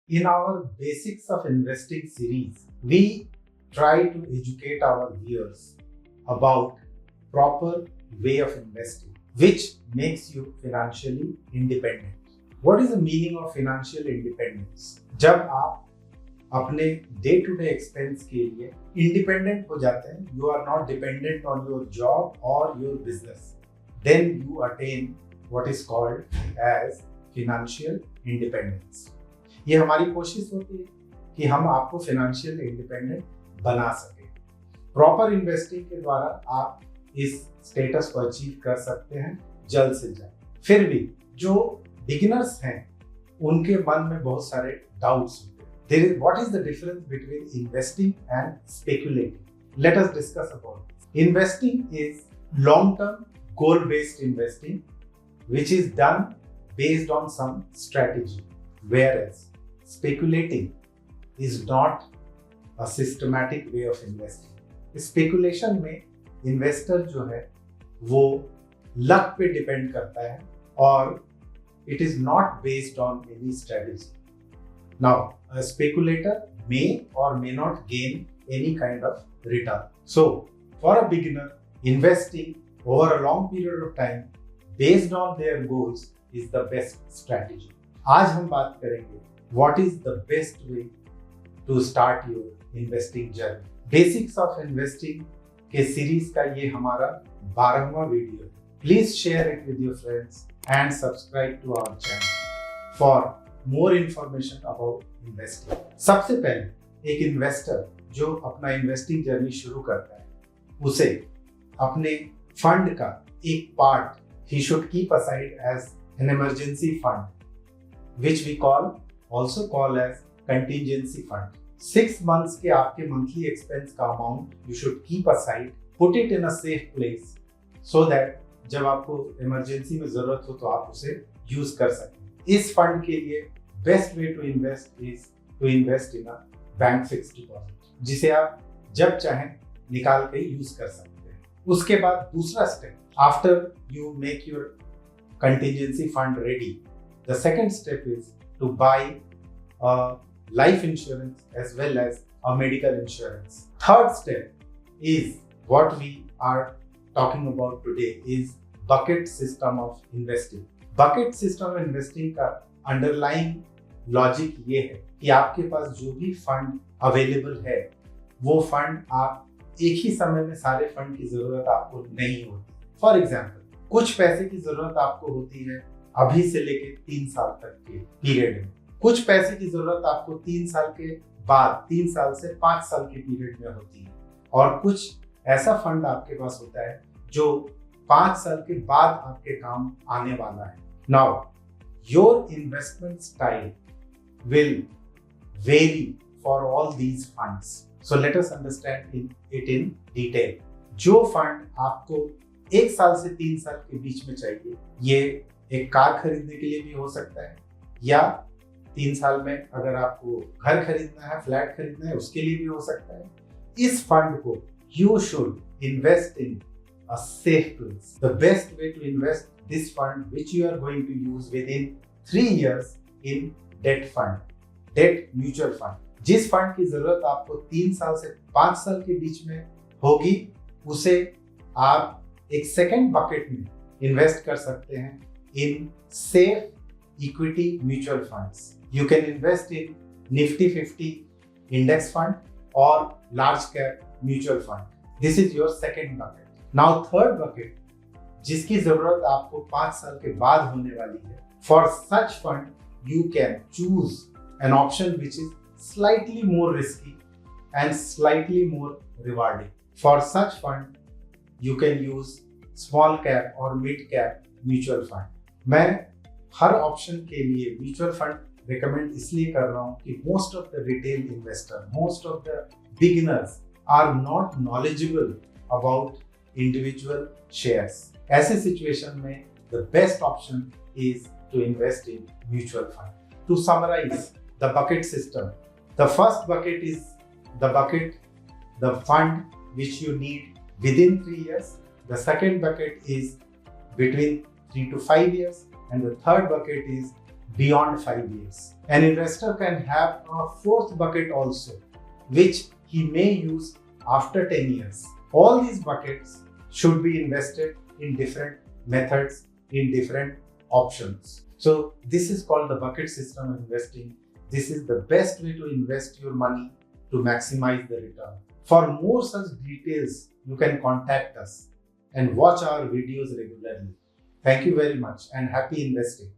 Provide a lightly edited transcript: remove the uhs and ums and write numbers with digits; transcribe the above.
In our Basics of Investing series, we try to educate our viewers about proper way of investing, which makes you financially independent. What is the meaning of financial independence? जब आप अपने day to day expense के लिए independent हो जाते हैं, you are not dependent on your job और your business, then you attain what is called as financial independence. ये हमारी कोशिश होती है कि हम आपको फाइनेंशियल इंडिपेंडेंट बना सके। प्रॉपर इन्वेस्टिंग के द्वारा आप इस स्टेटस को अचीव कर सकते हैं जल्द से जल्द। फिर भी जो बिगिनर्स हैं उनके मन में बहुत सारे डाउट्स होते हैं। What is the difference between investing and speculating? Let us discuss about this. Investing is long-term goal-based investing, which is done based on some strategy, whereas speculating is not a systematic way of investing. Speculation में investor जो है वो luck पे depend करता है और it is not based on any strategy. Now, a speculator may or may not gain any kind of return. So, for a beginner, investing over a long period of time based on their goals is the best strategy. आज हम बात करेंगे what is the best way to start your investing journey. Basics of Investing के series का ये हमारा 12वां video है। Please share it with your friends and subscribe to our channel for more information about investing. सबसे पहले एक investor जो अपना इन्वेस्टिंग जर्नी शुरू करता है, उसे अपने फंड का एक part he should keep aside as an emergency fund, which we also call as contingency fund. 6 months के आपके monthly expense का amount you should keep aside, put it in a safe place so that जब आपको emergency में जरूरत हो तो आप उसे यूज कर सकें। इस फंड के लिए best way to invest is to invest in a bank fixed deposit, जिसे आप जब चाहें निकाल के यूज कर सकते हैं। उसके बाद दूसरा step, after you make your contingency fund ready, the second step is to buy life insurance as well as a medical insurance. Third step is what we are talking about today is bucket system of investing. Bucket system of investing का underlying logic ये है कि आपके पास जो भी fund available है वो fund आप एक ही समय में सारे फंड की जरूरत आपको नहीं होती। फॉर एग्जाम्पल, कुछ पैसे की जरूरत आपको होती है अभी से लेके 3 साल तक के पीरियड में, कुछ पैसे की जरूरत आपको 3 साल के बाद 3 साल से 5 साल के पीरियड में होती है, और कुछ ऐसा फंड आपके पास होता है जो 5 साल के बाद आपके काम आने वाला है। Now your investment style will very for all these funds, so let us understand it in detail. जो फंड आपको 1 साल से 3 साल के बीच में चाहिए, ये एक कार खरीदने के लिए भी हो सकता है, या 3 साल में अगर आपको घर खरीदना है, फ्लैट खरीदना है, उसके लिए भी हो सकता है। इस फंड को you should invest in a safe place. The best way to invest this fund, which you are going to use within 3 years, in debt fund, debt mutual fund. जिस फंड की जरूरत आपको 3 साल से 5 साल के बीच में होगी, उसे आप एक सेकेंड बकेट में इन्वेस्ट कर सकते हैं in safe equity mutual funds. You can invest in Nifty 50 index fund or large cap mutual fund. This is your second bucket. Now third bucket, जिसकी जरूरत आपको 5 साल के बाद होने वाली है, for such fund you can choose an option which is slightly more risky and slightly more rewarding. For such fund you can use small cap or mid cap mutual fund. मैं हर ऑप्शन के लिए mutual fund recommend इसलिए कर रहा हूँ कि most of the retail investor, most of the beginners are not knowledgeable about individual shares. ऐसे situation में the best option is to invest in mutual fund. To summarise the bucket system, the first bucket is the bucket, the fund which you need within 3 years, the second bucket is between 3 to 5 years, and the third bucket is beyond 5 years. An investor can have a fourth bucket also, which he may use after 10 years. All these buckets should be invested in different methods, in different options. So this is called the bucket system of investing. This is the best way to invest your money to maximize the return. For more such details, you can contact us and watch our videos regularly. Thank you very much and happy investing.